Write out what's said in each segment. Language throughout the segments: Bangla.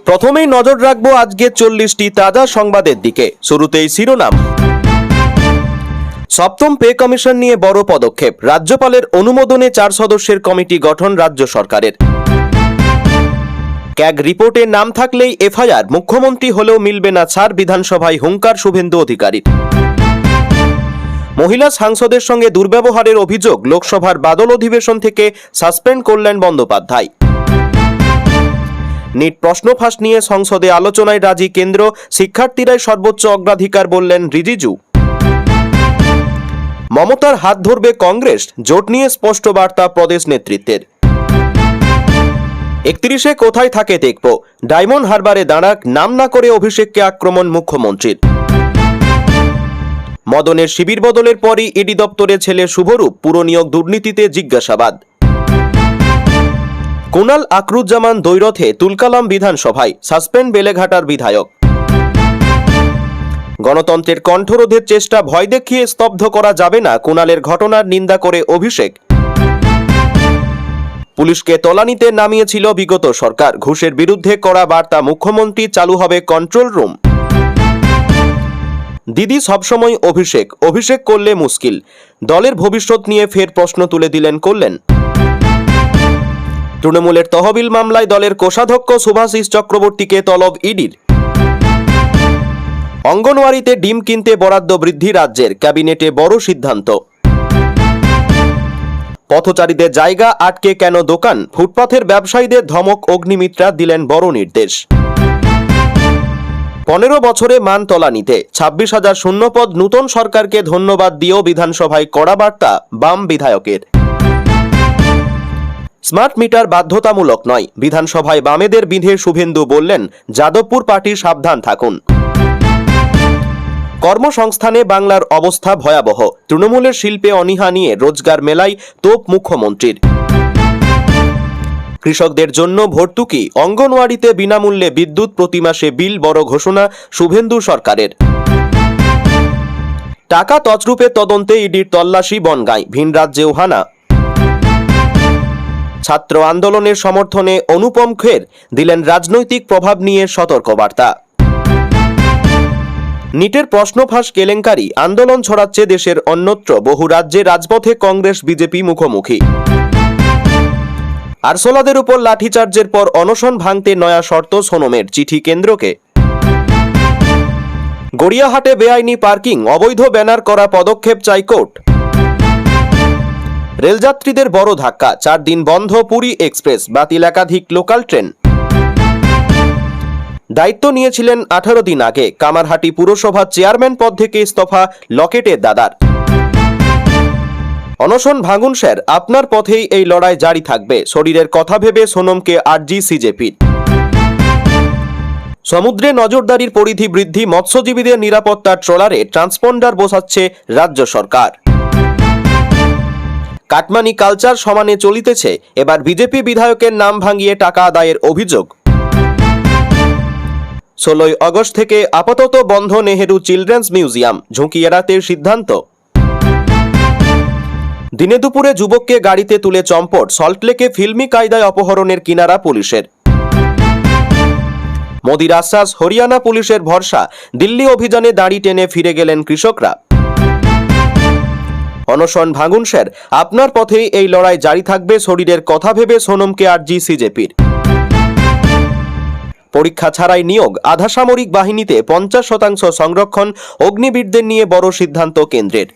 প্রথমেই নজর রাখবো আজকে 40টি তাজা সংবাদের দিকে। শুরুতেই শিরোনাম। সপ্তম পে কমিশন নিয়ে বড় পদক্ষেপ, রাজ্যপালের অনুমোদনে 4 সদস্যের কমিটি গঠন রাজ্য সরকারের। ক্যাগ রিপোর্টে নাম থাকলেই এফআইআর, মুখ্যমন্ত্রী হলেও মিলবে না ছাড়, বিধানসভায় হুঙ্কার শুভেন্দু অধিকারীর। মহিলা সাংসদের সঙ্গে দুর্ব্যবহারের অভিযোগ, লোকসভার বাদল অধিবেশন থেকে সাসপেন্ড করলেন বন্দ্যোপাধ্যায়। নিট প্রশ্ন ফাঁস নিয়ে সংসদে আলোচনায় রাজি কেন্দ্র, শিক্ষার্থীরাই সর্বোচ্চ অগ্রাধিকার বললেন রিজিজু। মমতার হাত ধরবে কংগ্রেস, জোট নিয়ে স্পষ্ট বার্তা প্রদেশ নেতৃত্বের। 31-এ কোথায় থাকে দেখব, ডায়মন্ড হারবারে দাঁড়াক, নাম না করে অভিষেককে আক্রমণ মুখ্যমন্ত্রীর। মদনের শিবির বদলের পরই ইডি দপ্তরে ছেলে শুভরূপ, পুরনিয়োগ দুর্নীতিতে জিজ্ঞাসাবাদ। কুণাল আকরুজ্জামান দ্বৈরথে তুলকালাম বিধানসভায়, সাসপেন্ড বেলেঘাটার বিধায়ক। গণতন্ত্রের কণ্ঠরোধের চেষ্টা ভয় দেখিয়ে স্তব্ধ করা যাবে না, কুণালের ঘটনার নিন্দা করে অভিষেক। পুলিশকে তলানিতে নামিয়েছিল বিগত সরকার, ঘুষের বিরুদ্ধে কড়া বার্তা মুখ্যমন্ত্রী, চালু হবে কন্ট্রোল রুম। দিদি সবসময় অভিষেক, অভিষেক করলে মুশকিল, দলের ভবিষ্যৎ নিয়ে ফের প্রশ্ন তুলে দিলেন কল্যাণ। তৃণমূলের তহবিল মামলায় দলের কোষাধ্যক্ষ শুভাশিস চক্রবর্তীকে তলব ইডির। অঙ্গনওয়াড়িতে ডিম কিনতে বরাদ্দ বৃদ্ধি রাজ্যের, ক্যাবিনেটে বড় সিদ্ধান্ত। পথচারীদের জায়গা আটকে কেন দোকান, ফুটপাথের ব্যবসায়ীদের ধমক, অগ্নিমিত্রা দিলেন বড় নির্দেশ। 15 বছরে মান তলানিতে 26,000 শূন্যপদ, নূতন সরকারকে ধন্যবাদ দিয়েও বিধানসভায় কড়া বার্তা বাম বিধায়কের। স্মার্ট মিটার বাধ্যতামূলক নয়, বিধানসভায় বামেদের বিঁধে শুভেন্দু বললেন, যাদবপুর পার্টি সাবধান থাকুন। কর্মসংস্থানে বাংলার অবস্থা ভয়াবহ, তৃণমূলের শিল্পে অনীহা নিয়ে রোজগার মেলায় তোপ মুখ্যমন্ত্রীর। কৃষকদের জন্য ভর্তুকি, অঙ্গনওয়াড়িতে বিনামূল্যে বিদ্যুৎ, প্রতি মাসে বিল, বড় ঘোষণা শুভেন্দু সরকারের। টাকা তছরূপের তদন্তে ইডির তল্লাশি বনগাঁয়, ভিন রাজ্যেও হানা। ছাত্র আন্দোলনের সমর্থনে অনুপম খের দিলেন রাজনৈতিক প্রভাব নিয়ে সতর্কবার্তা। নিটের প্রশ্ন ফাঁস কেলেঙ্কারি, আন্দোলন ছড়াচ্ছে দেশের অন্যত্র, বহু রাজ্যে রাজপথে কংগ্রেস বিজেপি মুখোমুখি। আরসোলাদের উপর লাঠিচার্জের পর অনশন ভাঙতে নয়া শর্ত সোনমের, চিঠি কেন্দ্রকে। গড়িয়াহাটে বেআইনি পার্কিং, অবৈধ ব্যানার করা পদক্ষেপ চাই কোর্ট। রেলযাত্রীদের বড় ধাক্কা, 4 দিন বন্ধ পুরী এক্সপ্রেস, বাতিল একাধিক লোকাল ট্রেন। দায়িত্ব নিয়েছিলেন 18 দিন আগে, কামারহাটি পুরসভা চেয়ারম্যান পদ থেকে ইস্তফা লকেটের দাদার। অনশন ভাঙুন স্যার, আপনার পথেই এই লড়াই জারি থাকবে, শরীরের কথা ভেবে সোনমকে আরজি সিজেপির। সমুদ্রে নজরদারির পরিধি বৃদ্ধি, মৎস্যজীবীদের নিরাপত্তার ট্রলারে ট্রান্সপন্ডার বসাচ্ছে রাজ্য সরকার। কাটমানি কালচার সমানে চলিতেছে, এবার বিজেপি বিধায়কের নাম ভাঙিয়ে টাকা আদায়ের অভিযোগ। 16 আগস্ট থেকে আপাতত বন্ধ নেহেরু চিলড্রেন্স মিউজিয়াম, ঝুঁকি এড়াতে সিদ্ধান্ত। দিনে দুপুরে যুবককে গাড়িতে তুলে চম্পট, সল্টলেকে ফিল্মি কায়দায় অপহরণের কিনারা পুলিশের। মোদির আশ্বাস, হরিয়ানা পুলিশের ভরসা, দিল্লি অভিযানে দাড়ি টেনে ফিরে গেলেন কৃষকরা। অনশন ভাঙুন স্যার, আপনার পথেই এই লড়াই জারি থাকবে, শরীরের কথা ভেবে সোনমকে আরজি সিজেপির। পরীক্ষা ছাড়াই নিয়োগ, আধা সামরিক বাহিনীতে 50% সংরক্ষণ, অগ্নিবীরদের নিয়ে বড় সিদ্ধান্ত কেন্দ্রের।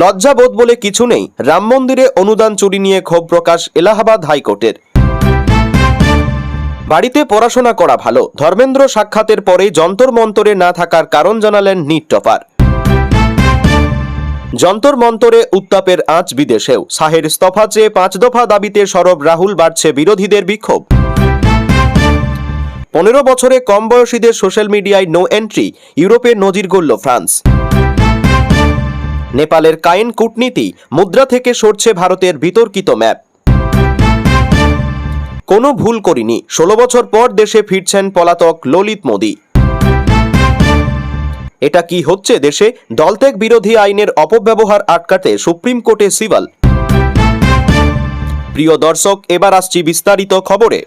লজ্জাবোধ বলে কিছু নেই, রাম মন্দিরে অনুদান চুরি নিয়ে ক্ষোভ প্রকাশ এলাহাবাদ হাইকোর্টের। বাড়িতে পড়াশোনা করা ভালো, ধর্মেন্দ্র সাক্ষাতের পরে যন্তর মন্তরে না থাকার কারণ জানালেন নিট টপার। যন্তর মন্তরে উত্তাপের আঁচ বিদেশেও, শাহের ইস্তফা চেয়ে 5 দফা দাবিতে সরব রাহুল, বাড়ছে বিরোধীদের বিক্ষোভ। 15 বছরে কম বয়সীদের সোশ্যাল মিডিয়ায় নো এন্ট্রি, ইউরোপে নজির গড়ল ফ্রান্স। নেপালের কায়েন কূটনীতি, মুদ্রা থেকে সরছে ভারতের বিতর্কিত ম্যাপ। কোনো ভুল করিনি, 16 বছর পর দেশে ফিরছেন পলাতক ললিত মোদি। এটা কি হচ্ছে দেশে, দলত্যাগ বিরোধী আইনের অপব্যবহার আটকাতে সুপ্রিম কোর্টে সিভাল। প্রিয় দর্শক, এবার আসছি বিস্তারিত খবরে।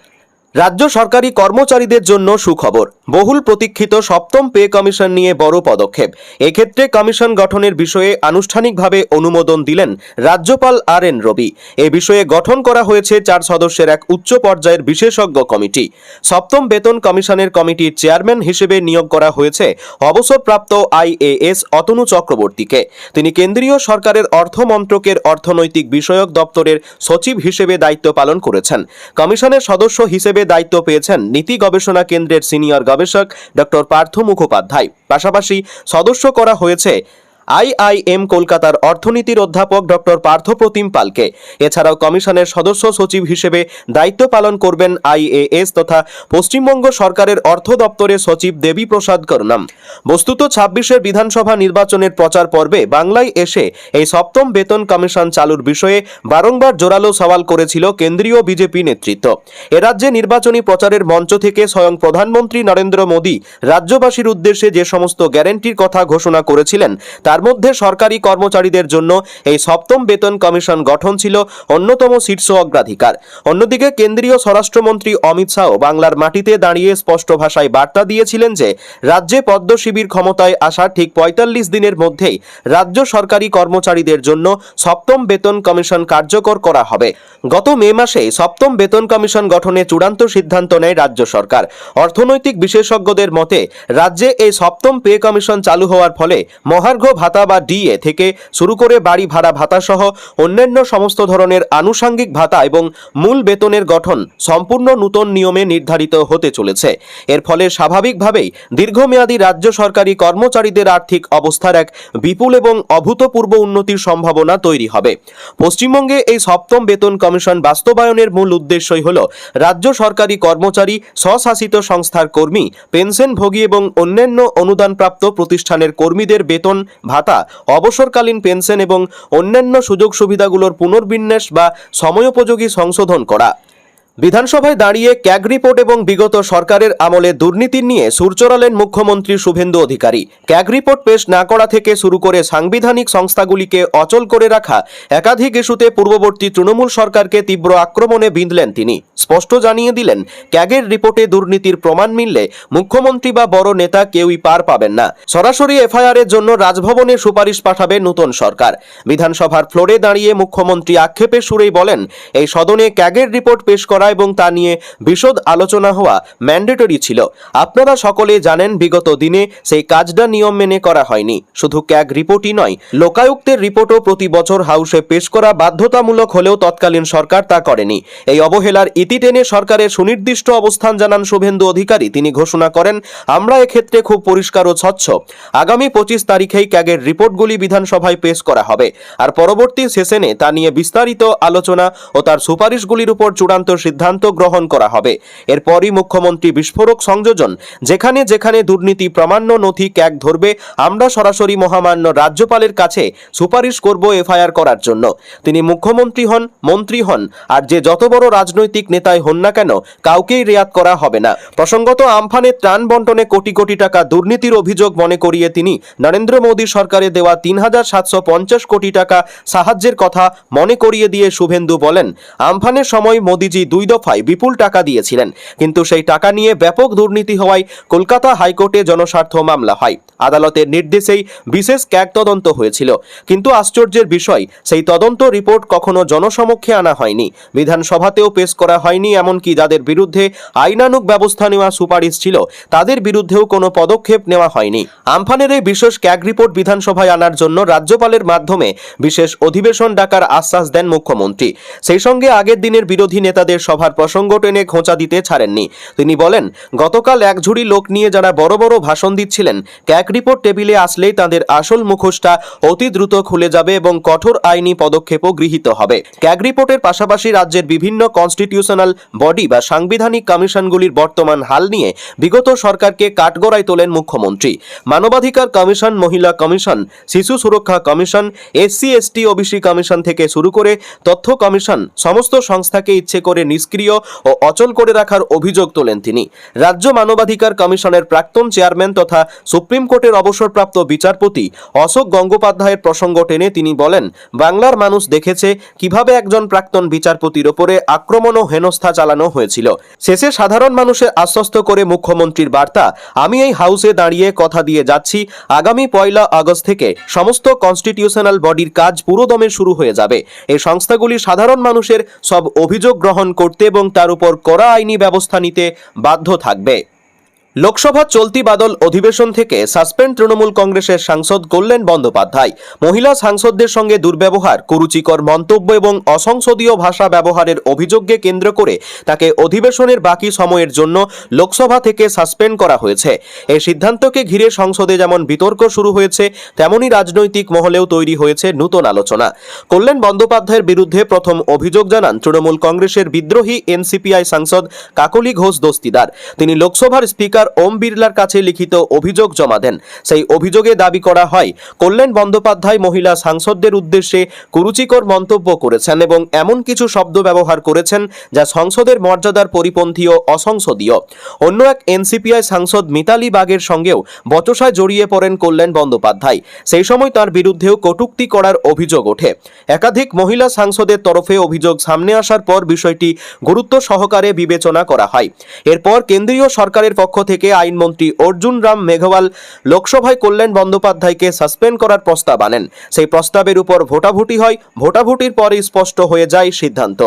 রাজ্য সরকারি কর্মচারীদের জন্য সুখবর। বহুল প্রতীক্ষিত সপ্তম পে কমিশন নিয়ে বড় পদক্ষেপ। এক্ষেত্রে কমিশন গঠনের বিষয়ে আনুষ্ঠানিকভাবে অনুমোদন দিলেন রাজ্যপাল RN রবি। এ বিষয়ে গঠন করা হয়েছে 4 সদস্যের এক উচ্চ পর্যায়ের বিশেষজ্ঞ কমিটি। সপ্তম বেতন কমিশনের কমিটির চেয়ারম্যান হিসেবে নিয়োগ করা হয়েছে অবসরপ্রাপ্ত IAS অতনু চক্রবর্তীকে। তিনি কেন্দ্রীয় সরকারের অর্থ মন্ত্রকের অর্থনৈতিক বিষয়ক দপ্তরের সচিব হিসেবে দায়িত্ব পালন করেছেন। কমিশনের সদস্য হিসেবে দায়িত্ব পেয়েছেন নীতি গবেষণা কেন্দ্রের সিনিয়র গবেষক ডক্টর পার্থ মুখোপাধ্যায়। পাশাপাশি সদস্য করা হয়েছে IIM কলকাতার অর্থনীতির অধ্যাপক ডক্টর পার্থপ্রতিম পালকে। এছাড়াও কমিশনের সদস্য সচিব হিসেবে দায়িত্ব পালন করবেন IAS তথা পশ্চিমবঙ্গ সরকারের অর্থ দপ্তরের সচিব দেবী প্রসাদ করনাম। বস্তুত 26-এর বিধানসভা নির্বাচনের প্রচার পর্বে বাংলায় এসে এই সপ্তম বেতন কমিশন চালুর বিষয়ে বারংবার জোরালো সওয়াল করেছিল কেন্দ্রীয় বিজেপি নেতৃত্ব। এ রাজ্যে নির্বাচনী প্রচারের মঞ্চ থেকে স্বয়ং প্রধানমন্ত্রী নরেন্দ্র মোদী রাজ্যবাসীর উদ্দেশ্যে যে সমস্ত গ্যারান্টির কথা ঘোষণা করেছিলেন তার মধ্যে সরকারি কর্মচারীদের জন্য এই সপ্তম বেতন কমিশন গঠন ছিল অন্যতম শীর্ষ অগ্রাধিকার। অন্যদিকে কেন্দ্রীয় স্বরাষ্ট্রমন্ত্রী অমিত শাহ বাংলার মাটিতে দাঁড়িয়ে স্পষ্ট ভাষায় বার্তা দিয়েছিলেন যে রাজ্যে পদ্ম শিবির ক্ষমতায় আসার ঠিক 45 দিনের মধ্যেই রাজ্য সরকারি কর্মচারীদের জন্য সপ্তম বেতন কমিশন কার্যকর করা হবে। গত মে মাসে সপ্তম বেতন কমিশন গঠনে চূড়ান্ত সিদ্ধান্ত নেয় রাজ্য সরকার। অর্থনৈতিক বিশেষজ্ঞদের মতে রাজ্যে এই সপ্তম পে কমিশন চালু হওয়ার ফলে মহার্ঘ ভাতা বা DA থেকে শুরু করে বাড়ি ভাড়া ভাতা সহ অন্যান্য সমস্ত ধরনের আনুষঙ্গিক ভাতা এবং মূল বেতনের গঠন সম্পূর্ণ নতুন নিয়মে নির্ধারিত হতে চলেছে। এর ফলে স্বাভাবিকভাবেই দীর্ঘমেয়াদী রাজ্য সরকারি কর্মচারীদের আর্থিক অবস্থার এক বিপুল এবং অভূতপূর্ব উন্নতির সম্ভাবনা তৈরি হবে। পশ্চিমবঙ্গে এই সপ্তম বেতন কমিশন বাস্তবায়নের মূল উদ্দেশ্যই হল রাজ্য সরকারি কর্মচারী, স্বশাসিত সংস্থার কর্মী, পেনশনভোগী এবং অন্যান্য অনুদানপ্রাপ্ত প্রতিষ্ঠানের কর্মীদের বেতন ভাতা, অবসরকালীন পেনশন এবং অন্যান্য সুযোগ সুবিধাগুলোর পুনর্বিন্যাস বা সময়োপযোগী সংশোধন করা। বিধানসভায় দাঁড়িয়ে ক্যাগ রিপোর্ট এবং বিগত সরকারের আমলে দুর্নীতি নিয়ে সুর চড়ালেন মুখ্যমন্ত্রী শুভেন্দু অধিকারী। ক্যাগ রিপোর্ট পেশ না করা থেকে শুরু করে সাংবিধানিক সংস্থাগুলিকে অচল করে রাখা একাধিক ইস্যুতে পূর্ববর্তী তৃণমূল সরকারকে তীব্র আক্রমণে বিঁধলেন তিনি। স্পষ্ট জানিয়ে দিলেন, ক্যাগের রিপোর্টে দুর্নীতির প্রমাণ মিললে মুখ্যমন্ত্রী বা বড় নেতা কেউই পার পাবেন না। সরাসরি FIR এর জন্য রাজভবনে সুপারিশ পাঠাবে নতুন সরকার। বিধানসভার ফ্লোরে দাঁড়িয়ে মুখ্যমন্ত্রী আক্ষেপের সুরেই বলেন, এই সদনে ক্যাগের রিপোর্ট পেশ করা এবং তা নিয়ে বিশদ আলোচনা হওয়া ম্যান্ডেটরি ছিল। আপনারা সকলে জানেন বিগত দিনে সেই কাজটা নিয়ম মেনে করা হয়নি। শুধু ক্যাগ রিপোর্টই নয়, লোকায়ুক্তের রিপোর্টও প্রতি বছর হাউসে পেশ করা বাধ্যতামূলক হলেও তৎকালীন সরকার তা করেনি। এই অবহেলার ইতি টেনে সরকারের সুনির্দিষ্ট অবস্থান জানান শুভেন্দু অধিকারী। তিনি ঘোষণা করেন, আমরা এক্ষেত্রে খুব পরিষ্কার ও স্বচ্ছ। আগামী 25 তারিখেই ক্যাগের রিপোর্টগুলি বিধানসভায় পেশ করা হবে, আর পরবর্তী সেশনে তা নিয়ে বিস্তারিত আলোচনা ও তার সুপারিশগুলির উপর চূড়ান্ত সিদ্ধান্ত গ্রহণ করা হবে। এরপরই মুখ্যমন্ত্রী বিস্ফোরক সংযোজন, যেখানে যেখানে দুর্নীতি প্রামাণ্য নথি ক্যাগ ধরবে আমরা সরাসরি মহামান্য রাজ্যপালের কাছে সুপারিশ করব FIR করার জন্য। তিনি মুখ্যমন্ত্রী হন, মন্ত্রী হন, আর যে যত বড় রাজনৈতিক নেতাই হন না কেন, কাউকেই রেয়াত করা হবে না। প্রসঙ্গত, আমফানের ত্রাণ বন্টনে কোটি কোটি টাকা দুর্নীতির অভিযোগ মনে করিয়ে তিনি নরেন্দ্র মোদী সরকারে দেওয়া 3750 কোটি টাকা সাহায্যের কথা মনে করিয়ে দিয়ে শুভেন্দু বলেন, আমফানের সময় মোদীজি 2 দফায় বিপুল টাকা দিয়েছিলেন, কিন্তু সেই টাকা নিয়ে ব্যাপক দুর্নীতি হওয়ায় কলকাতা হাইকোর্টে জনস্বার্থ মামলা হয়। আদালতের নির্দেশেই বিশেষ ক্যাগ তদন্ত হয়েছিল, কিন্তু আশ্চর্যের বিষয়, সেই তদন্ত রিপোর্ট কখনো জনসমক্ষে আনা হয়নি, বিধানসভাতেও পেশ করা হয়নি। এমনকি যাদের বিরুদ্ধে আইনানুগ ব্যবস্থা নেওয়া সুপারিশ ছিল তাদের বিরুদ্ধেও কোনো পদক্ষেপ নেওয়া হয়নি। আমফানের এই বিশেষ ক্যাগ রিপোর্ট বিধানসভায় আনার জন্য রাজ্যপালের মাধ্যমে বিশেষ অধিবেশন ডাকার আশ্বাস দেন মুখ্যমন্ত্রী। সেই সঙ্গে আগের দিনের বিরোধী নেতাদের সভার প্রসঙ্গ টেনে খোঁচা দিতে ছাড়েননি। তিনি বলেন, গতকাল এক ঝুড়ি লোক নিয়ে যারা বড় বড় ভাষণ দিচ্ছিলেন, ক্যাগ রিপোর্ট টেবিলে আসলেই তাদের আসল মুখোশটা অতি দ্রুত খুলে যাবে এবং কঠোর আইনি পদক্ষেপও গৃহীত হবে। ক্যাগ রিপোর্টের পাশাপাশি রাজ্যের বিভিন্ন কনস্টিটিউশনাল বডি বা সাংবিধানিক কমিশনগুলির বর্তমান হাল নিয়ে বিগত সরকারকে কাঠগড়ায় তোলেন মুখ্যমন্ত্রী। মানবাধিকার কমিশন, মহিলা কমিশন, শিশু সুরক্ষা কমিশন, SC/ST OBC কমিশন থেকে শুরু করে তথ্য কমিশন, সমস্ত সংস্থাকে ইচ্ছে করে নিষ্ক্রিয় ও অচল করে রাখার অভিযোগ তোলেন তিনি। রাজ্য মানবাধিকার কমিশনের প্রাক্তন চেয়ারম্যান তথা সুপ্রিম কোর্টের অবসরপ্রাপ্ত বিচারপতি অশোক গঙ্গোপাধ্যায়ের প্রসঙ্গ টেনে তিনি বলেন, বাংলার মানুষ দেখেছে কিভাবে একজন প্রাক্তন বিচারপতির ওপরে আক্রমণ ও হেনস্থা চালানো হয়েছিল। শেষে সাধারণ মানুষের আশ্বস্ত করে মুখ্যমন্ত্রীর বার্তা, আমি এই হাউসে দাঁড়িয়ে কথা দিয়ে যাচ্ছি, আগামী 1 আগস্ট থেকে সমস্ত কনস্টিটিউশনাল বডির কাজ পুরোদমে শুরু হয়ে যাবে। এই সংস্থাগুলি সাধারণ মানুষের সব অভিযোগ গ্রহণ করতে এবং তার উপর কড়া আইনি ব্যবস্থা নিতে বাধ্য থাকবে। লোকসভা চলতি বাদল অধিবেশন থেকে সাসপেন্ড তৃণমূল কংগ্রেসের সাংসদ কল্যাণ বন্দ্যোপাধ্যায়। মহিলা সাংসদদের সঙ্গে দুর্ব্যবহার, কুরুচিকর মন্তব্য এবং অসংসদীয় ভাষা ব্যবহারের অভিযোগকে কেন্দ্র করে তাকে অধিবেশনের বাকি সময়ের জন্য লোকসভা থেকে সাসপেন্ড করা হয়েছে। এই সিদ্ধান্তকে ঘিরে সংসদে যেমন বিতর্ক শুরু হয়েছে, তেমনি রাজনৈতিক মহলেও তৈরি হয়েছে নতুন আলোচনা। কল্যাণ বন্দ্যোপাধ্যায়ের বিরুদ্ধে প্রথম অভিযোগ জানান তৃণমূল কংগ্রেসের বিদ্রোহী এনসিপিআই সাংসদ কাকলি ঘোষ দস্তিদার। তিনি লোকসভার স্পিকার ওম বিড়লার কাছে লিখিত অভিযোগ জমা দেন। সেই অভিযোগে দাবি করা হয়, কল্যাণ বন্দ্যোপাধ্যায় মহিলা সাংসদদের উদ্দেশ্যে কুরুচিকর মন্তব্য করেছেন এবং এমন কিছু শব্দ ব্যবহার করেছেন যা সংসদের মর্যাদার পরিপন্থী ও অসংসদীয়। অন্য এক এনসিপিআই সাংসদ মিতালি বাগের সঙ্গেও বচসায় জড়িয়ে পড়েন কল্যাণ বন্দ্যোপাধ্যায়। সেই সময় তার বিরুদ্ধেও কটূক্তি করার অভিযোগ ওঠে। একাধিক মহিলা সাংসদের তরফে অভিযোগ সামনে আসার পর বিষয়টি গুরুত্ব সহকারে বিবেচনা করা হয়। এরপর কেন্দ্রীয় সরকারের পক্ষ থেকে আইনমন্ত্রী অর্জুন রাম মেঘওয়াল লোকসভায় কল্যাণ বন্দ্যোপাধ্যায়কে সাসপেন্ড করার প্রস্তাব আনেন। সেই প্রস্তাবের উপর ভোটাভুটি হয়। ভোটাভুটির পরই স্পষ্ট হয়ে যায় সিদ্ধান্ত।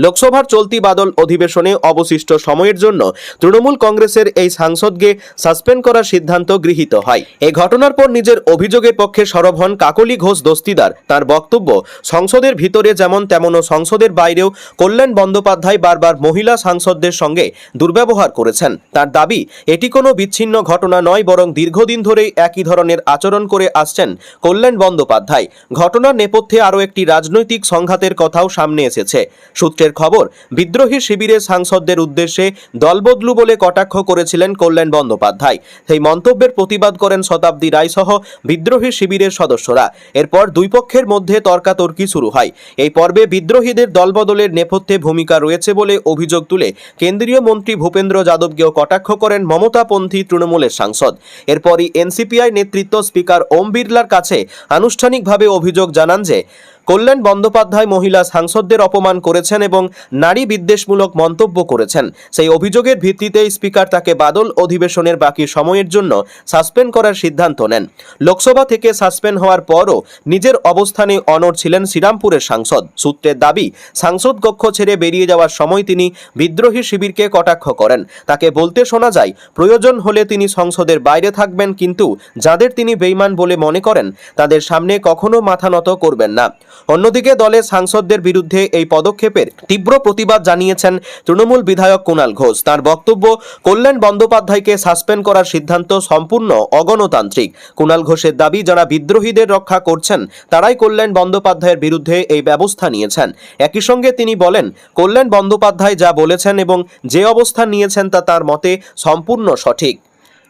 লোকসভার চলতি বাদল অধিবেশনে অবশিষ্ট সময়ের জন্য তৃণমূল কংগ্রেসের এই সাংসদকে সাসপেন্ড করার সিদ্ধান্ত গৃহীত হয়। এই ঘটনার পর নিজের অভিযোগের পক্ষে সরব হন কাকলি ঘোষ দস্তিদার। তার বক্তব্য, সংসদের ভিতরে যেমন তেমনও সংসদের বাইরেও কল্যাণ বন্দ্যোপাধ্যায় বারবার মহিলা সাংসদদের সঙ্গে দুর্ব্যবহার করেছেন। তার দাবি, এটি কোনো বিচ্ছিন্ন ঘটনা নয়, বরং দীর্ঘদিন ধরেই একই ধরনের আচরণ করে আসছেন কল্যাণ বন্দ্যোপাধ্যায়। ঘটনার নেপথ্যে আরও একটি রাজনৈতিক সংঘাতের কথাও সামনে এসেছে। সূত্রের খবর, বিদ্রোহী শিবিরের সাংসদদের উদ্দেশ্যে দলবদলু বলে কটাক্ষ করেছিলেন কল্যাণ বন্দ্যোপাধ্যায়। সেই মন্তব্যের প্রতিবাদ করেন শতাব্দী রায় সহ বিদ্রোহী শিবিরের সদস্যরা। এরপর দুই পক্ষের মধ্যে তর্কাতর্কি শুরু হয়। এই পর্বে বিদ্রোহীদের দলবদলের নেপথ্যে ভূমিকা রয়েছে বলে অভিযোগ তুলে কেন্দ্রীয় মন্ত্রী ভূপেন্দ্র যাদবকেও কটাক্ষ করেন মমতাপন্থী তৃণমূলের সাংসদ। এরপরই এনসিপিআই নেতৃত্ব স্পিকার ওম বিড়লার কাছে আনুষ্ঠানিকভাবে অভিযোগ জানান যে কল্যাণ বন্দ্যোপাধ্যায় মহিলা সাংসদদের অপমান করেছেন এবং নারী বিদ্বেষমূলক মন্তব্য করেছেন। সেই অভিযোগের ভিত্তিতেই স্পিকার তাকে বাদল অধিবেশনের বাকি সময়ের জন্য সাসপেন্ড করার সিদ্ধান্ত নেন। লোকসভা থেকে সাসপেন্ড হওয়ার পরও নিজের অবস্থানে অনড় ছিলেন শ্রীরামপুরের সাংসদ। সূত্রের দাবি, সাংসদ কক্ষ ছেড়ে বেরিয়ে যাওয়ার সময় তিনি বিদ্রোহী শিবিরকে কটাক্ষ করেন। তাকে বলতে শোনা যায়, প্রয়োজন হলে তিনি সংসদের বাইরে থাকবেন, কিন্তু যাদের তিনি বেঈমান বলে মনে করেন তাদের সামনে কখনো মাথা নত করবেন না। অন্যদিকে দলের সাংসদদের বিরুদ্ধে এই পদক্ষেপের তীব্র প্রতিবাদ জানিয়েছেন তৃণমূল বিধায়ক কুণাল ঘোষ। তার বক্তব্য, কল্যাণ বন্দ্যোপাধ্যায়কে সাসপেন্ড করার সিদ্ধান্ত সম্পূর্ণ অগণতান্ত্রিক। কুণাল ঘোষের দাবি, যারা বিদ্রোহীদের রক্ষা করছেন তারাই কল্যাণ বন্দ্যোপাধ্যায়ের বিরুদ্ধে এই ব্যবস্থা নিয়েছেন। একই সঙ্গে তিনি বলেন, কল্যাণ বন্দ্যোপাধ্যায় যা বলেছেন এবং যে অবস্থান নিয়েছেন তা তার মতে সম্পূর্ণ সঠিক।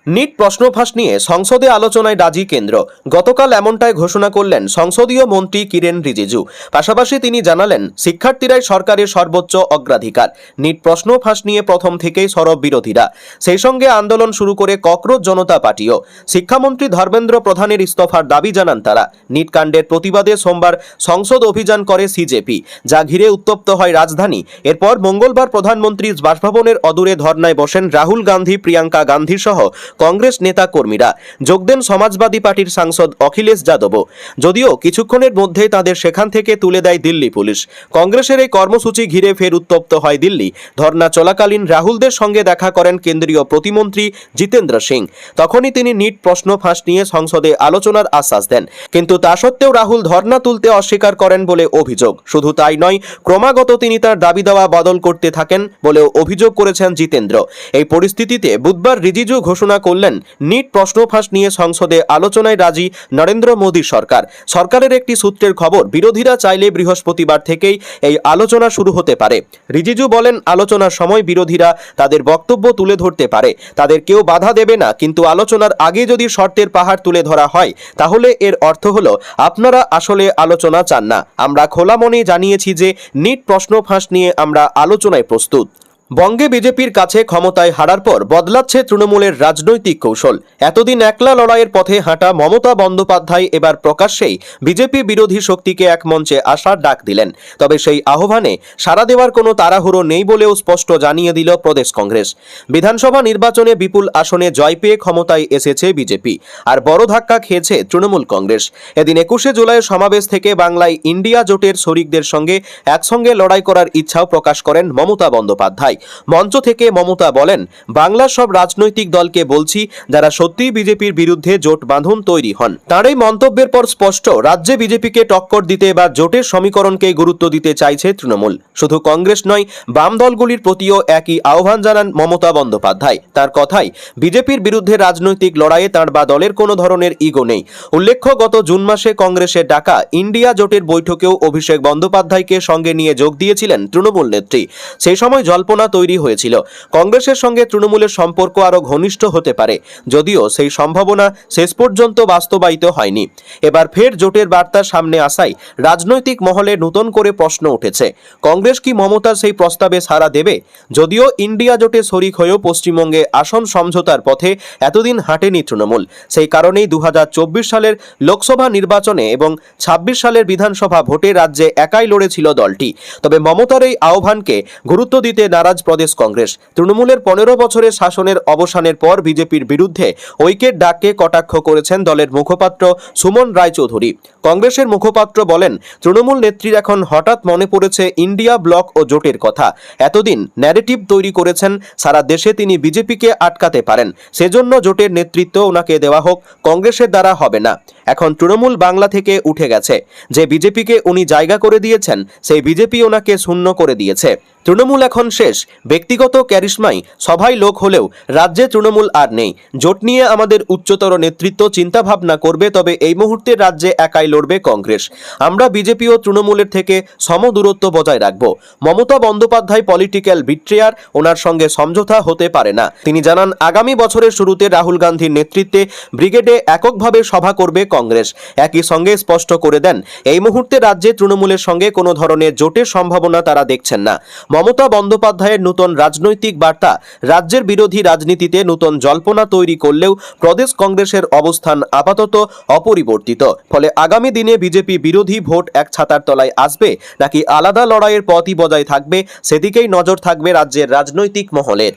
নিট প্রশ্ন ফাঁস নিয়ে সংসদে আলোচনায় রাজি কেন্দ্র। গতকাল এমনটাই ঘোষণা করলেন সংসদীয় মন্ত্রী কিরেন রিজিজু। পাশাপাশি তিনি জানালেন, শিক্ষার্থীরাই সরকারের সর্বোচ্চ অগ্রাধিকার। নিট প্রশ্ন ফাঁস নিয়ে প্রথম থেকেই সরব বিরোধীরা, সেই সঙ্গে আন্দোলন শুরু করে ককরোচ জনতা পার্টিও। শিক্ষামন্ত্রী ধর্মেন্দ্র প্রধানের ইস্তফার দাবি জানান তারা। নিট কাণ্ডের প্রতিবাদে সোমবার সংসদ অভিযান করে সিজেপি, যা ঘিরে উত্তপ্ত হয় রাজধানী। এরপর মঙ্গলবার প্রধানমন্ত্রীর বাসভবনের অদূরে ধর্নায় বসেন রাহুল গান্ধী, প্রিয়াঙ্কা গান্ধী সহ কংগ্রেস নেতা কর্মীরা। যোগ দেন সমাজবাদী পার্টির সাংসদ অখিলেশ যাদবও। যদিও কিছুক্ষণের মধ্যেই তাদের সেখান থেকে তুলে দেয় দিল্লি পুলিশ। কংগ্রেসের এই কর্মসূচি ঘিরে ফের উত্তপ্ত হয় দিল্লি। ধর্না চলাকালীন রাহুলদের সঙ্গে দেখা করেন কেন্দ্রীয় প্রতিমন্ত্রী জিতেন্দ্র সিং। তখনই তিনি নিট প্রশ্ন ফাঁস নিয়ে সংসদে আলোচনার আশ্বাস দেন, কিন্তু তা সত্ত্বেও রাহুল ধর্না তুলতে অস্বীকার করেন বলে অভিযোগ। শুধু তাই নয়, ক্রমাগত তিনি তার দাবি দেওয়া বদল করতে থাকেন বলেও অভিযোগ করেছেন জিতেন্দ্র। এই পরিস্থিতিতে বুধবার রিজিজু ঘোষণা করলেন, নিট প্রশ্ন ফাঁস নিয়ে সংসদে আলোচনায় রাজি নরেন্দ্র মোদী সরকার। সরকারের একটি সূত্রের খবর, বিরোধীরা চাইলে বৃহস্পতিবার থেকেই এই আলোচনা শুরু হতে পারে। রিজিজু বলেন, আলোচনার সময় বিরোধীরা তাদের বক্তব্য তুলে ধরতে পারে, তাদের কেউ বাধা দেবে না, কিন্তু আলোচনার আগে যদি শর্তের পাহাড় তুলে ধরা হয় তাহলে এর অর্থ হলো আপনারা আসলে আলোচনা চান না। আমরা খোলা মনে জানিয়েছি যে নিট প্রশ্ন ফাঁস নিয়ে আমরা আলোচনায় প্রস্তুত। বঙ্গে বিজেপির কাছে ক্ষমতায় হারার পর বদলাচ্ছে তৃণমূলের রাজনৈতিক কৌশল। এতদিন একলা লড়াইয়ের পথে হাঁটা মমতা বন্দ্যোপাধ্যায় এবার প্রকাশ্যেই বিজেপি বিরোধী শক্তিকে এক মঞ্চে আসার ডাক দিলেন। তবে সেই আহ্বানে সাড়া দেওয়ার কোনো তাড়াহুড়ো নেই বলেও স্পষ্ট জানিয়ে দিল প্রদেশ কংগ্রেস। বিধানসভা নির্বাচনে বিপুল আসনে জয় পেয়ে ক্ষমতায় এসেছে বিজেপি, আর বড় ধাক্কা খেয়েছে তৃণমূল কংগ্রেস। এদিন 21শে জুলাইয়ের সমাবেশ থেকে বাংলায় ইন্ডিয়া জোটের শরিকদের সঙ্গে একসঙ্গে লড়াই করার ইচ্ছাও প্রকাশ করেন মমতা বন্দ্যোপাধ্যায়। মঞ্চ থেকে মমতা বলেন, বাংলার সব রাজনৈতিক দলকে বলছি, যারা সত্যিই বিজেপির বিরুদ্ধে জোট বাঁধন তৈরি হন। তাঁর এই মন্তব্যের পর স্পষ্ট, রাজ্যে বিজেপিকে টক্কর দিতে এবার জোটের সমীকরণকেই গুরুত্ব দিতে চাইছে তৃণমূল। শুধু কংগ্রেস নয়, বাম দলগুলির প্রতিও একই আহ্বান জানান মমতা বন্দ্যোপাধ্যায়। তার কথাই, বিজেপির বিরুদ্ধে রাজনৈতিক লড়াইয়ে তাঁর বা দলের কোনো ধরনের ইগো নেই। উল্লেখ্য, গত জুন মাসে কংগ্রেসের ডাকা ইন্ডিয়া জোটের বৈঠকেও অভিষেক বন্দ্যোপাধ্যায়কে সঙ্গে নিয়ে যোগ দিয়েছিলেন তৃণমূল নেত্রী। সেই সময় জল্পনা তৈরি হয়েছিল কংগ্রেসের সঙ্গে তৃণমূলের সম্পর্ক আরও ঘনিষ্ঠ হতে পারে, যদিও সেই সম্ভাবনা শেষ পর্যন্ত বাস্তবায়িত হয়নি। এবার ফের জোটের বার্তা সামনে আসায় রাজনৈতিক মহলে নতুন করে প্রশ্ন উঠেছে, কংগ্রেস কি মমতার সেই প্রস্তাবে সাড়া দেবে? যদিও ইন্ডিয়া জোটে শরিক হয়েও পশ্চিমবঙ্গে আসন সমঝোতার পথে এতদিন হাঁটেনি তৃণমূল। সেই কারণেই 2024 সালের লোকসভা নির্বাচনে এবং 26 সালের বিধানসভা ভোটে রাজ্যে একাই লড়েছিল দলটি। তবে মমতার এই আহ্বানকে গুরুত্ব দিতে নারাজ প্রদেশ কংগ্রেস। তৃণমূলের 15 বছরের শাসনের অবসানের পর বিজেপির বিরুদ্ধে ঐক্যের ডাককে কটাক্ষ করেছেন দলের মুখপাত্র সুমন রায়চৌধুরী। কংগ্রেসের মুখপাত্র বলেন, তৃণমূল নেত্রীর এখন হঠাৎ মনে পড়েছে ইন্ডিয়া ব্লক ও জোটের কথা। এতদিন ন্যারেটিভ তৈরি করেছেন সারা দেশে তিনি বিজেপিকে আটকাতে পারেন, সেজন্য জোটের নেতৃত্ব ওনাকে দেওয়া হোক, কংগ্রেসের দ্বারা হবে না। এখন তৃণমূল বাংলা থেকে উঠে গেছে। যে বিজেপিকে উনি জায়গা করে দিয়েছেন, সেই বিজেপি ওনাকে শূন্য করে দিয়েছে। তৃণমূল এখন শেষ। ব্যক্তিগত ক্যারিশমাই সভায় লোক হলেও রাজ্যে তৃণমূল আর নেই। জোট নিয়ে আমাদের উচ্চতর নেতৃত্ব চিন্তাভাবনা করবে, তবে এই মুহূর্তে রাজ্যে একাই লড়বে কংগ্রেস। আমরা বিজেপি ও তৃণমূলের থেকে সমদূরত্ব বজায় রাখব। মমতা বন্দ্যোপাধ্যায় পলিটিক্যাল বিট্রেয়ার, ওনার সঙ্গে সমঝোতা হতে পারে না। তিনি জানান, আগামী বছরের শুরুতে রাহুল গান্ধীর নেতৃত্বে ব্রিগেডে এককভাবে সভা করবে কংগ্রেস। একই সঙ্গে স্পষ্ট করে দেন, এই মুহূর্তে রাজ্যে তৃণমূলের সঙ্গে কোনো ধরনের জোটের সম্ভাবনা তারা দেখছেন না। মমতা বন্দ্যোপাধ্যায়ের নতুন রাজনৈতিক বার্তা রাজ্যের বিরোধী রাজনীতিতে নতুন জল্পনা তৈরি করলেও প্রদেশ কংগ্রেসের অবস্থান আপাতত অপরিবর্তিত। ফলে আগামী দিনে বিজেপি বিরোধী ভোট এক ছাতার তলায় আসবে নাকি আলাদা লড়াইয়ের পথই বজায় থাকবে, সেদিকেই নজর থাকবে রাজ্যের রাজনৈতিক মহলের।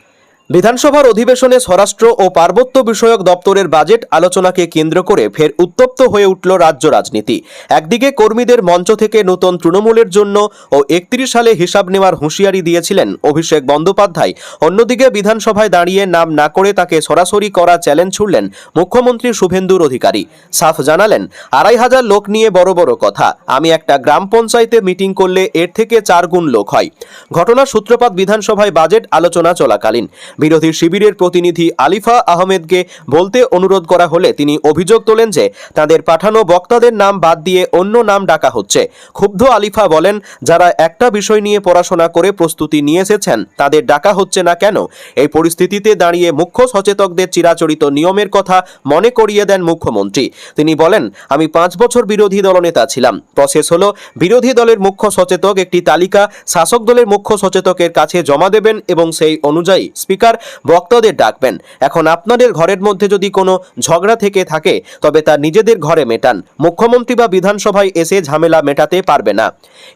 বিধানসভার অধিবেশনে স্বরাষ্ট্র ও পার্বত্য বিষয়ক দপ্তরের বাজেট আলোচনাকে কেন্দ্র করে ফের উত্তপ্ত হয়ে উঠল রাজ্য রাজনীতি। একদিকে কর্মীদের মঞ্চ থেকে নতুন তৃণমূলের জন্য ও 31 সালে হিসাব নেওয়ার হুঁশিয়ারি দিয়েছিলেন অভিষেক বন্দ্যোপাধ্যায়, অন্যদিকে বিধানসভায় দাঁড়িয়ে নাম না করে তাকে সরাসরি করা চ্যালেঞ্জ ছুড়লেন মুখ্যমন্ত্রী শুভেন্দু অধিকারী। সাফ জানালেন, 2500 লোক নিয়ে বড় বড় কথা, আমি একটা গ্রাম পঞ্চায়েতে মিটিং করলে এর থেকে 4 গুণ লোক হয়। ঘটনার সূত্রপাত বিধানসভায় বাজেট আলোচনা চলাকালীন। বিরোধী শিবিরের প্রতিনিধি আলিফা আহমেদকে বলতে অনুরোধ করা হলে তিনি অভিযোগ তোলেন যে তাদের পাঠানো বক্তাদের নাম বাদ দিয়ে অন্য নাম ডাকা হচ্ছে। ক্ষুব্ধ আলিফা বলেন, যারা একটা বিষয় নিয়ে পড়াশোনা করে প্রস্তুতি নিয়ে এসেছেন তাদের ডাকা হচ্ছে না কেন? এই পরিস্থিতিতে দাঁড়িয়ে মুখ্য সচেতকদের চিরাচরিত নিয়মের কথা মনে করিয়ে দেন মুখ্যমন্ত্রী। তিনি বলেন, আমি 5 বছর বিরোধী দলনেতা ছিলাম। প্রসেস হলো, বিরোধী দলের মুখ্য সচেতক একটি তালিকা শাসক দলের মুখ্য সচেতকের কাছে জমা দেবেন এবং সেই অনুযায়ী স্পিকার বক্তাদের ডাকবেন। এখন আপনাদের ঘরের মধ্যে যদি কোনো ঝগড়া থেকে থাকে তবে তা নিজেদের ঘরে মেটান, মুখ্যমন্ত্রী বা বিধানসভায় এসে ঝামেলা মেটাতে পারবে না।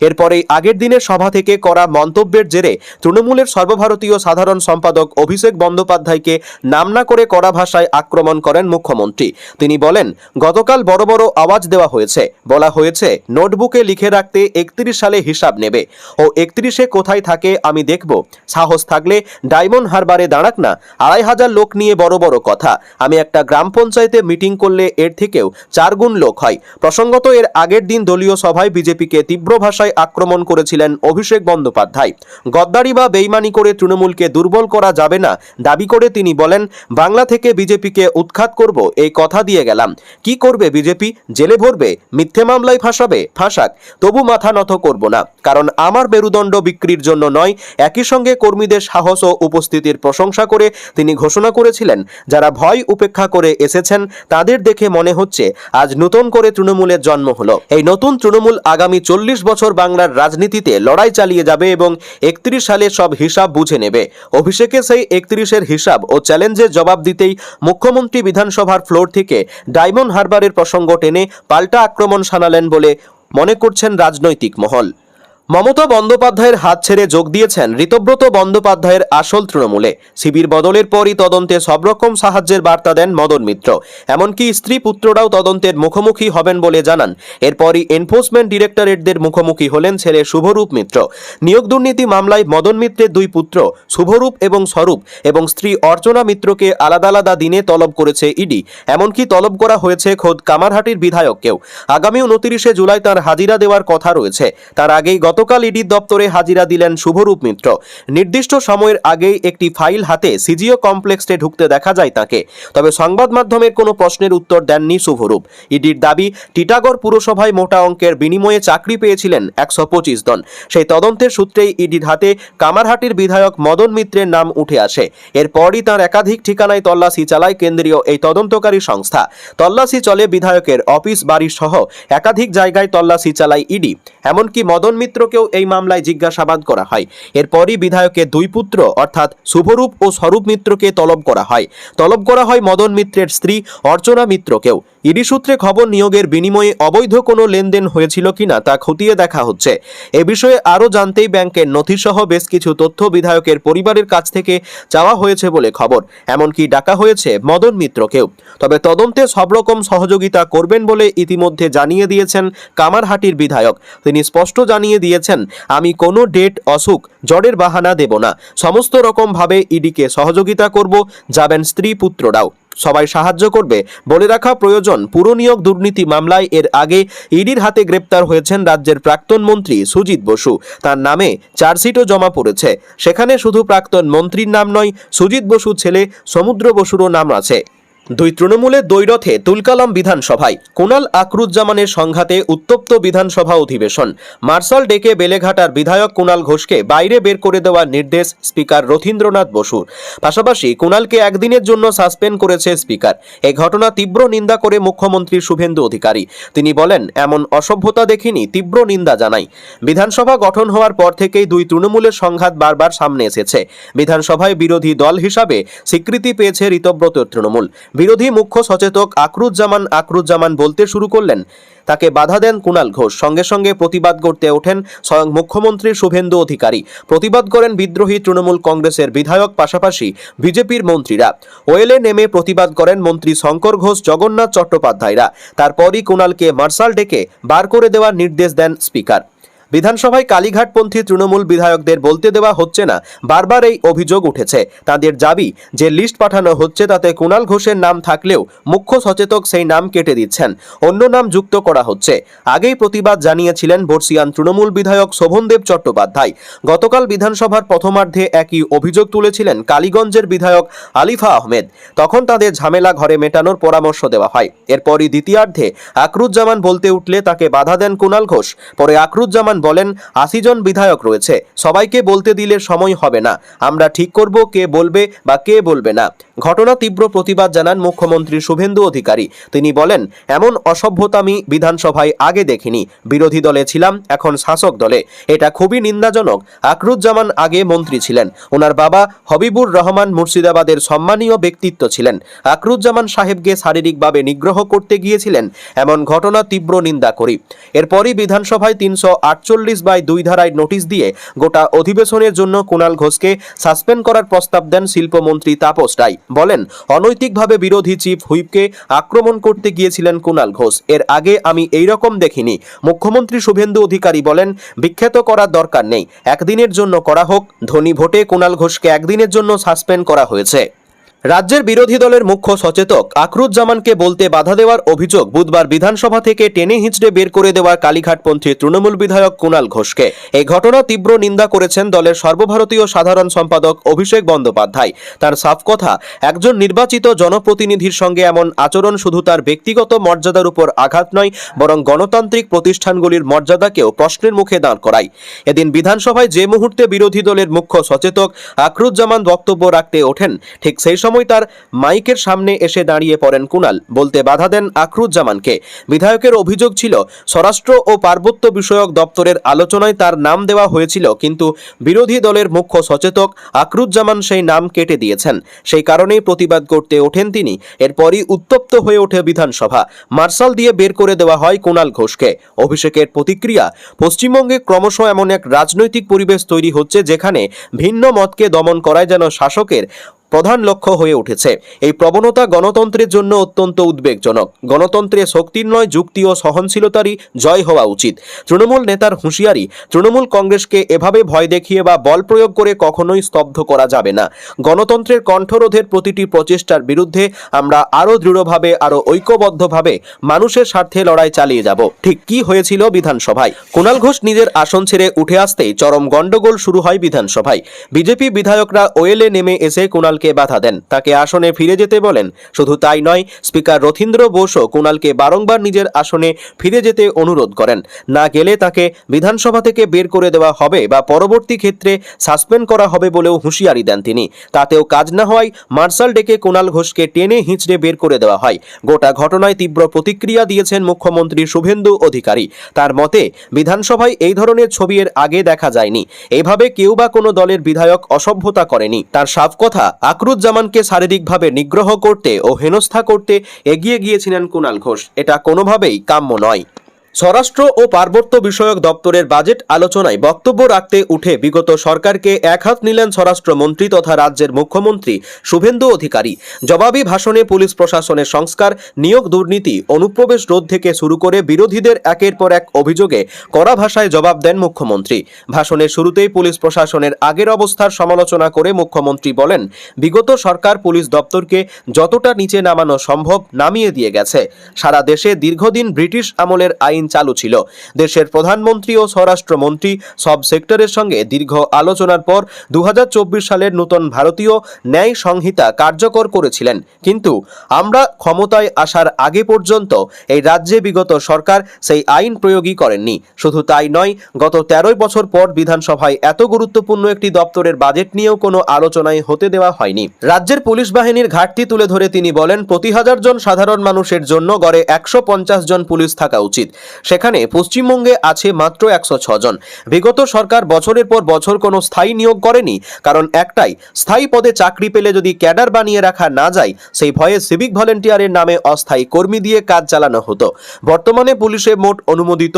এরপরেই আগের দিনের সভা থেকে করা মন্তব্যের জেরে তৃণমূলের সর্বভারতীয় সাধারণ সম্পাদক অভিষেক বন্দ্যোপাধ্যায়কে নাম না করে কড়া ভাষায় আক্রমণ করেন মুখ্যমন্ত্রী। তিনি বলেন, গতকাল বড় বড় আওয়াজ দেওয়া হয়েছে, বলা হয়েছে নোটবুকে লিখে রাখতে 31 সালে হিসাব নেবে, ও 31-এ কোথায় থাকে আমি দেখব। সাহস থাকলে ডায়মন্ড হারবারে দাঁড়াক না। 2500 লোক নিয়ে বড় বড় কথা, আমি একটা গ্রাম পঞ্চায়েতে মিটিং করলে এর থেকেও 4 গুণ লোক হয়। প্রসঙ্গত, এর আগের দিন দলীয় সভায় বিজেপিকে তীব্র ভাষায় আক্রমণ করেছিলেন অভিষেক বন্দ্যোপাধ্যায়। গদ্দারি বা বেইমানি করে তৃণমূলকে দুর্বল করা যাবে না দাবি করে তিনি বলেন, বাংলা থেকে বিজেপিকে উৎখাত করব এই কথা দিয়ে গেলাম। কি করবে বিজেপি? জেলে ভরবে? মিথ্যে মামলায় ফাঁসাবে? ফাঁসাক, তবু মাথা নত করব না, কারণ আমার মেরুদণ্ড বিক্রির জন্য নয়। একই সঙ্গে কর্মীদের সাহস ও উপস্থিতির প্রশংসা করে তিনি ঘোষণা করেছিলেন, যারা ভয় উপেক্ষা করে এসেছেন তাদের দেখে মনে হচ্ছে আজ নতুন করে তৃণমূলের জন্ম হলো। এই নতুন তৃণমূল আগামী 40 বছর বাংলার রাজনীতিতে লড়াই চালিয়ে যাবে এবং 31 সালে সব হিসাব বুঝে নেবে। অভিষেকে সেই 31-এর হিসাব ও চ্যালেঞ্জের জবাব দিতেই মুখ্যমন্ত্রী বিধানসভার ফ্লোর থেকে ডায়মন্ড হারবারের প্রসঙ্গ টেনে পাল্টা আক্রমণ শানালেন বলে মনে করছেন রাজনৈতিক মহল। মমতা বন্দ্যোপাধ্যায়ের হাত ছেড়ে যোগ দিয়েছেন ঋতব্রত বন্দ্যোপাধ্যায়ের আসল তৃণমূলে। শিবির বদলের পরই তদন্তে সব রকম সাহায্যের বার্তা দেন মদন মিত্র। এমনকি স্ত্রী পুত্ররাও তদন্তের মুখোমুখি হবেন বলে জানান। এরপরই এনফোর্সমেন্ট ডিরেক্টরেটদের মুখোমুখি হলেন ছেলে শুভরূপ মিত্র। নিয়োগ দুর্নীতি মামলায় মদন মিত্রের দুই পুত্র শুভরূপ এবং স্বরূপ এবং স্ত্রী অর্চনা মিত্রকে আলাদা আলাদা দিনে তলব করেছে ইডি। এমনকি তলব করা হয়েছে খোদ কামারহাটির বিধায়ককেও। আগামী 29 জুলাই তার হাজিরা দেওয়ার কথা রয়েছে। তার আগেই গতকাল ইডির দপ্তরে হাজিরা দিলেন শুভরূপ মিত্র। নির্দিষ্ট সময়ের আগেই একটি ফাইল হাতে সিজিও কমপ্লেক্সে ঢুকতে দেখা যায় তাকে। তবে সংবাদ মাধ্যমের কোনো প্রশ্নের উত্তর দেননি শুভরূপ। ইডির দাবি, টিটাগড় পুরসভায় মোটা অঙ্কের বিনিময়ে চাকরি পেয়েছিলেন 125 জন। সেই তদন্তের সূত্রেই ইডির হাতে কামারহাটির বিধায়ক মদন মিত্রের নাম উঠে আসে। এরপরই তার একাধিক ঠিকানায় তল্লাশি চালায় কেন্দ্রীয় এই তদন্তকারী সংস্থা। তল্লাশি চলে বিধায়কের অফিস, বাড়ি সহ একাধিক জায়গায় তল্লাশি চালায় ইডি। এমনকি মদন মিত্রকেও এই মামলায় জিজ্ঞাসাবাদ করা হয়। এরপরই বিধায়কের দুই পুত্র অর্থাৎ শুভরূপ ও স্বরূপ মিত্রকে তলব করা হয় মদন মিত্রের স্ত্রী অর্চনা মিত্রকেও। ইডি সূত্রে খবর, নিয়োগের বিনিময়ে অবৈধ কোনো লেনদেন হয়েছিল কিনা তা খতিয়ে দেখা হচ্ছে। এ বিষয়ে আরও জানতেই ব্যাংকের নথিসহ বেশ কিছু তথ্য বিধায়কের পরিবারের কাছ থেকে চাওয়া হয়েছে বলে খবর। এমনকি ডাকা হয়েছে মদন মিত্রকেও। তবে তদন্তে সব রকম সহযোগিতা করবেন বলে ইতিমধ্যে জানিয়ে দিয়েছেন কামারহাটির বিধায়ক। তিনি স্পষ্ট জানিয়ে দিয়েছেন, আমি কোনো ডেট, অসুখ, জ্বরের বাহানা দেব না। সমস্ত রকম ভাবে ইডিকে সহযোগিতা করব। যাবেন স্ত্রী পুত্ররাও, সবাই সাহায্য করবে। বলে রাখা প্রয়োজন, পুরনিয়োগ দুর্নীতি মামলায় এর আগে ইডির হাতে গ্রেপ্তার হয়েছেন রাজ্যের প্রাক্তন মন্ত্রী সুজিত বসু। তার নামে চার্জশিটও জমা পড়েছে। সেখানে শুধু প্রাক্তন মন্ত্রীর নাম নয়, সুজিত বসুর ছেলে সমুদ্র বসুরও নাম আছে। দুই তৃণমূলের দ্বৈরথে তুলকালাম বিধানসভায়। কুণাল আকরুজ্জামানের সংঘাতে উত্তপ্ত বিধানসভা অধিবেশন। মার্শাল ডেকে বেলেঘাটার বিধায়ক কুণাল ঘোষকে বাইরে বের করে দেওয়ার নির্দেশ স্পিকার রথীন্দ্রনাথ বসুর। পাশাপাশি কুণালকে একদিনের জন্য সাসপেন্ড করেছে স্পিকার। এই ঘটনা তীব্র নিন্দা করে মুখ্যমন্ত্রী শুভেন্দু অধিকারী। তিনি বলেন, এমন অসভ্যতা দেখিনি, তীব্র নিন্দা জানাই। বিধানসভা গঠন হওয়ার পর থেকেই দুই তৃণমূলের সংঘাত বারবার সামনে এসেছে। বিধানসভায় বিরোধী দল হিসাবে স্বীকৃতি পেয়েছে ঋতব্রত তৃণমূল। বিরোধী মুখ্য সচেতক আকরুজ্জামান বলতে শুরু করলেন। তাকে বাধা দেন কুণাল ঘোষ। সঙ্গে সঙ্গে প্রতিবাদ করতে ওঠেন স্বয়ং মুখ্যমন্ত্রী শুভেন্দু অধিকারী। প্রতিবাদ করেন বিদ্রোহী তৃণমূল কংগ্রেসের বিধায়ক, পাশাপাশি বিজেপির মন্ত্রীরা। ওয়েলে নেমে প্রতিবাদ করেন মন্ত্রী শঙ্কর ঘোষ, জগন্নাথ চট্টোপাধ্যায়রা। তারপরই কুণালকে মার্শাল ডেকে বার করে দেওয়ার নির্দেশ দেন স্পিকার। বিধানসভায় কালীঘাটপন্থী তৃণমূল বিধায়কদের বলতে দেওয়া হচ্ছে না, বারবার এই অভিযোগ উঠেছে। তাদের দাবি, যে লিস্ট পাঠানো হচ্ছে তাতে কুণাল ঘোষের নাম থাকলেও মুখ্য সচেতক সেই নাম কেটে দিচ্ছেন, অন্য নাম যুক্ত করা হচ্ছে। আগেই প্রতিবাদ জানিয়েছিলেন বর্ষিয়ান তৃণমূল বিধায়ক শোভনদেব চট্টোপাধ্যায়। গতকাল বিধানসভার প্রথমার্ধে একই অভিযোগ তুলেছিলেন কালীগঞ্জের বিধায়ক আলিফা আহমেদ। তখন তাদের ঝামেলা ঘরে মেটানোর পরামর্শ দেওয়া হয়। এরপরই দ্বিতীয়ার্ধে আকরুজ্জামান বলতে উঠলে তাকে বাধা দেন কুণাল ঘোষ। পরে আকরুজ্জামান বলেন, 80 জন বিধায়ক রয়েছে, সবাইকে বলতে দিলে সময় হবে না। আমরা ঠিক করব কে বলবে বা কে বলবে না। ঘটনা তীব্র প্রতিবাদ জানান মুখ্যমন্ত্রী শুভেন্দু অধিকারী। তিনি বলেন, এমন অসভ্যতা আমি বিধানসভায় আগে দেখিনি। বিরোধী দলে ছিলাম, এখন শাসক দলে। এটা খুবই নিন্দাজনক। আকরুজ্জামান আগে মন্ত্রী ছিলেন। ওনার বাবা হবিবুর রহমান মুর্শিদাবাদের সম্মানীয় ব্যক্তিত্ব ছিলেন। আকরুজ্জামান সাহেবকে শারীরিকভাবে নিগ্রহ করতে গিয়েছিলেন, এমন ঘটনা তীব্র নিন্দা করি। এরপরই বিধানসভায় 348/2 ধারায় নোটিশ দিয়ে গোটা অধিবেশনের জন্য কুণাল ঘোষকে সাসপেন্ড করার প্রস্তাব দেন শিল্পমন্ত্রী তাপস রায়। বলেন, অনৈতিকভাবে বিরোধী চিফ হুইপকে আক্রমণ করতে গিয়েছিলেন কুণাল ঘোষ। এর আগে আমি এই রকম দেখিনি। মুখ্যমন্ত্রী শুভেন্দু অধিকারী বলেন, বিখ্যাত করার দরকার নেই, একদিনের জন্য করা হোক। ধনী ভোটে কুণাল ঘোষকে একদিনের জন্য সাসপেন্ড করা হয়েছে। রাজ্যের বিরোধী দলের মুখ্য সচেতক আকরুজ্জামানকে বলতে বাধা দেওয়ার অভিযোগ বুধবার বিধানসভা থেকে টেনে হিঁচড়ে বের করে দেওয়া কালীঘাটপন্থী তৃণমূল বিধায়ক কুণাল ঘোষকে। এই ঘটনা তীব্র নিন্দা করেছেন দলের সর্বভারতীয় সাধারণ সম্পাদক অভিষেক বন্দ্যোপাধ্যায়। তার সাফ কথা, একজন নির্বাচিত জনপ্রতিনিধির সঙ্গে এমন আচরণ শুধু তার ব্যক্তিগত মর্যাদার উপর আঘাত নয়, বরং গণতান্ত্রিক প্রতিষ্ঠানগুলির মর্যাদাকেও প্রশ্নের মুখে দাঁড় করায়। এদিন বিধানসভায় যে মুহূর্তে বিরোধী দলের মুখ্য সচেতক আকরুজ্জামান বক্তব্য রাখতে ওঠেন, ঠিক সেই সময় তার মাইকের সামনে এসে দাঁড়িয়ে পড়েন কুণাল, বলতে বাধা দেন আকরুজ্জামানকে। বিধায়কের অভিযোগ ছিল, স্বরাষ্ট্র ও পার্বত্য বিষয়ক দপ্তরের আলোচনায় তার নাম দেওয়া হয়েছিল, কিন্তু বিরোধী দলের মুখ্য সচেতক আকরুজ্জামান সেই নাম কেটে দিয়েছেন। সেই কারণেই প্রতিবাদ করতে ওঠেন তিনি। এরপরই উত্তপ্ত হয়ে ওঠে বিধানসভা। মার্শাল দিয়ে বের করে দেওয়া হয় কুণাল ঘোষকে। অভিষেকের প্রতিক্রিয়া, পশ্চিমবঙ্গে ক্রমশ এমন এক রাজনৈতিক পরিবেশ তৈরি হচ্ছে যেখানে ভিন্ন মতকে দমন করায় যেন শাসকের প্রধান লক্ষ্য হয়ে উঠেছে। এই প্রবণতা গণতন্ত্রের জন্য অত্যন্ত উদ্বেগজনক। গণতন্ত্রে শক্তির নয়, যুক্তি ও সহনশীলতারই জয় হওয়া উচিত। তৃণমূল নেতার হুঁশিয়ারি, তৃণমূল কংগ্রেসকে এভাবে ভয় দেখিয়ে বা বল প্রয়োগ করে কখনোই স্তব্ধ করা যাবে না। গণতন্ত্রের কণ্ঠরোধের প্রতিটি প্রচেষ্টার বিরুদ্ধে আমরা আরও দৃঢ়ভাবে, আরও ঐক্যবদ্ধভাবে মানুষের স্বার্থে লড়াই চালিয়ে যাব। ঠিক কি হয়েছিল বিধানসভায়? কুণাল ঘোষ নিজের আসন ছেড়ে উঠে আসতেই চরম গন্ডগোল শুরু হয় বিধানসভায়। বিজেপি বিধায়করা ওয়েলে নেমে এসে কুণালকে বাধা দেন, তাকে আসনে ফিরে যেতে বলেন। শুধু তাই নয়, স্পিকার রথীন্দ্র বোসও কুণালকে বারংবার নিজের আসনে ফিরে যেতে অনুরোধ করেন। না গেলে তাকে বিধানসভা থেকে বের করে দেওয়া হবে বা পরবর্তী ক্ষেত্রে সাসপেন্ড করা হবে বলেও হুঁশিয়ারি দেন তিনি। তাতেও কাজ না হওয়ায় মার্শাল ডেকে কুণাল ঘোষকে টেনে হিঁচড়ে বের করে দেওয়া হয়। গোটা ঘটনায় তীব্র প্রতিক্রিয়া দিয়েছেন মুখ্যমন্ত্রী শুভেন্দু অধিকারী। তার মতে, বিধানসভায় এই ধরনের ছবি এর আগে দেখা যায়নি। এভাবে কেউ বা কোনো দলের বিধায়ক অসভ্যতা করেনি। তার সাফ কথা, আকরুজ্জামানকে শারীরিকভাবে নিগ্রহ করতে ও হেনস্থা করতে এগিয়ে গিয়েছিলেন কুণাল ঘোষ। এটা কোনোভাবেই কাম্য নয়। স্বরাষ্ট্র ও পার্বত্য বিষয়ক দপ্তরের বাজেট আলোচনায় বক্তব্য রাখতে উঠে বিগত সরকারকে একহাত নিলেন স্বরাষ্ট্রমন্ত্রী তথা রাজ্যের মুখ্যমন্ত্রী শুভেন্দু অধিকারী। জবাবি ভাষণে পুলিশ প্রশাসনের সংস্কার, নিয়োগ দুর্নীতি, অনুপ্রবেশ রোধ থেকে শুরু করে বিরোধীদের একের পর এক অভিযোগে কড়া ভাষায় জবাব দেন মুখ্যমন্ত্রী। ভাষণের শুরুতেই পুলিশ প্রশাসনের আগের অবস্থার সমালোচনা করে মুখ্যমন্ত্রী বলেন, বিগত সরকার পুলিশ দপ্তরকে যতটা নিচে নামানো সম্ভব নামিয়ে দিয়ে গেছে। সারা দেশে দীর্ঘদিন ব্রিটিশ আমলের আইন চালু ছিল। দেশের প্রধানমন্ত্রী ও স্বরাষ্ট্রমন্ত্রী সব সেক্টরের সঙ্গে দীর্ঘ আলোচনার পর 2024 সালের নতুন ভারতীয় ন্যায় সংহিতা কার্যকর করেছিলেন। কিন্তু আমরা ক্ষমতায় আসার আগে পর্যন্ত এই রাজ্যে বিগত সরকার সেই আইন প্রয়োগই করেননি। শুধু তাই নয়, গত 13 বছর পর বিধানসভায় এত গুরুত্বপূর্ণ একটি দপ্তরের বাজেট নিয়েও কোনো আলোচনায় হতে দেওয়া হয়নি। রাজ্যের পুলিশ বাহিনীর ঘাটতি তুলে ধরে তিনি বলেন, প্রতি 1000 জন সাধারণ মানুষের জন্য গড়ে 150 জন পুলিশ থাকা উচিত। সেখানে পশ্চিমবঙ্গে আছে মাত্র 106 জন। বিগত সরকার বছরের পর বছর কোনো স্থায়ী নিয়োগ করেনি, কারণ একটাই, স্থায়ী পদে চাকরি পেলে যদি ক্যাডার বানিয়ে রাখা না যায়, সেই ভয়ে সিভিক ভলেন্টিয়ারের নামে অস্থায়ী কর্মী দিয়ে কাজ চালানো হতো। বর্তমানে পুলিশে মোট অনুমোদিত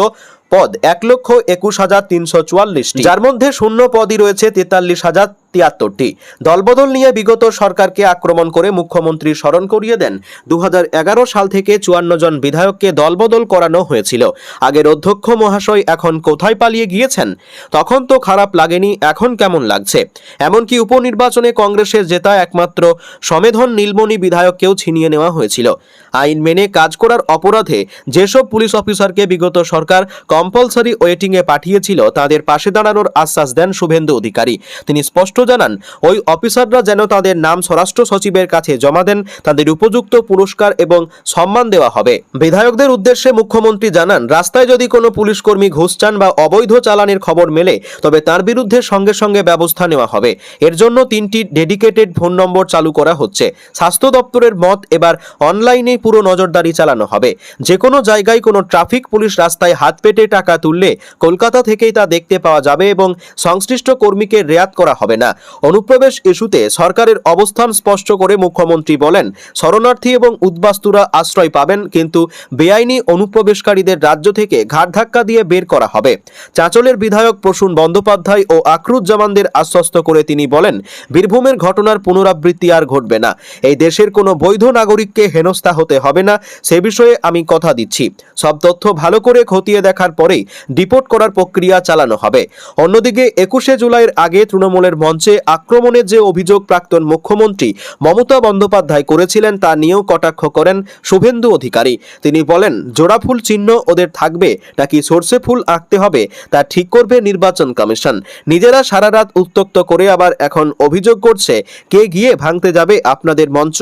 পদ 1,21,344টি, যার মধ্যে শূন্য পদই রয়েছে 43,073টি। দলবদল নিয়ে বিগত সরকারকে আক্রমণ করে মুখ্যমন্ত্রী স্মরণ করিয়ে দেন, 2011 সাল থেকে 54 জন বিধায়ককে দলবদল করানো হয়েছিল। আগের অধ্যক্ষ মহাশয় এখন কোথায় পালিয়ে গিয়েছেন? তখন তো খারাপ লাগেনি, এখন কেমন লাগছে? এমনকি উপনির্বাচনে কংগ্রেসের জেতা একমাত্র সমেধন নীলমণি বিধায়ককেও ছিনিয়ে নেওয়া হয়েছিল। আইন মেনে কাজ করার অপরাধে যেসব পুলিশ অফিসারকে বিগত সরকার কম্পালসারি ওয়েটিংয়ে পাঠিয়েছিল, তাদের পাশে দাঁড়ানোর আশ্বাস দেন শুভেন্দু অধিকারী। তিনি স্পষ্ট জানান, ওই অফিসাররা যেন তাদের নাম স্বরাষ্ট্র সচিবের কাছে জমা দেন, তাদের উপযুক্ত পুরস্কার এবং সম্মান দেওয়া হবে। বিধায়কদের উদ্দেশ্যে মুখ্যমন্ত্রী জানান, রাস্তায় যদি কোনো পুলিশ কর্মী ঘুষ চান বা অবৈধ চালানের খবর মেলে, তবে তার বিরুদ্ধে সঙ্গে সঙ্গে ব্যবস্থা নেওয়া হবে। এর জন্য 3টি ডেডিকেটেড ফোন নম্বর চালু করা হচ্ছে। স্বাস্থ্য দপ্তরের মত, এবার অনলাইনে পুরো নজরদারি চালানো হবে। যে কোনো জায়গায় কোনো ট্রাফিক পুলিশ রাস্তায় হাত পেতে টাকা তুললে কলকাতা থেকেই তা দেখতে পাওয়া যাবে এবং সংশ্লিষ্ট কর্মীকে রেয়াত করা হবে না। অনুপ্রবেশ ইস্যুতে সরকারের অবস্থান স্পষ্ট করে মুখ্যমন্ত্রী বলেন, শরণার্থী এবং উদ্বাস্তুরা আশ্রয় পাবেন, কিন্তু বেআইনি অনুপ্রবেশকারীদের রাজ্য থেকে ঘাট ধাক্কা দিয়ে বের করা হবে। চাঁচলের বিধায়ক প্রসূন বন্দ্যোপাধ্যায় ও আকরুজ্জামানদের আশ্বস্ত করে তিনি বলেন, বীরভূমের ঘটনার পুনরাবৃত্তি আর ঘটবে না। এই দেশের কোনো বৈধ নাগরিককে হেনস্থা হতে হবে না, সে বিষয়ে আমি কথা দিচ্ছি। সব তথ্য ভালো করে খতিয়ে দেখার পরেই ডিপোর্ট করার প্রক্রিয়া চালানো হবে। অন্যদিকে 21শে জুলাইয়ের আগে তৃণমূলের মঞ্চ মঞ্চে আক্রমণের যে অভিযোগ প্রাক্তন মুখ্যমন্ত্রী মমতা বন্দ্যোপাধ্যায় করেছিলেন তা নিয়েও কটাক্ষ করেন শুভেন্দু অধিকারী। তিনি বলেন, জোড়া ফুল চিহ্ন ওদের থাকবে নাকি সর্ষে ফুল আঁকতে হবে তা ঠিক করবে নির্বাচন কমিশন। নিজেরা সারা রাত উত্তক্ত করে আবার এখন অভিযোগ করছে কে গিয়ে ভাঙতে যাবে আপনাদের মঞ্চ।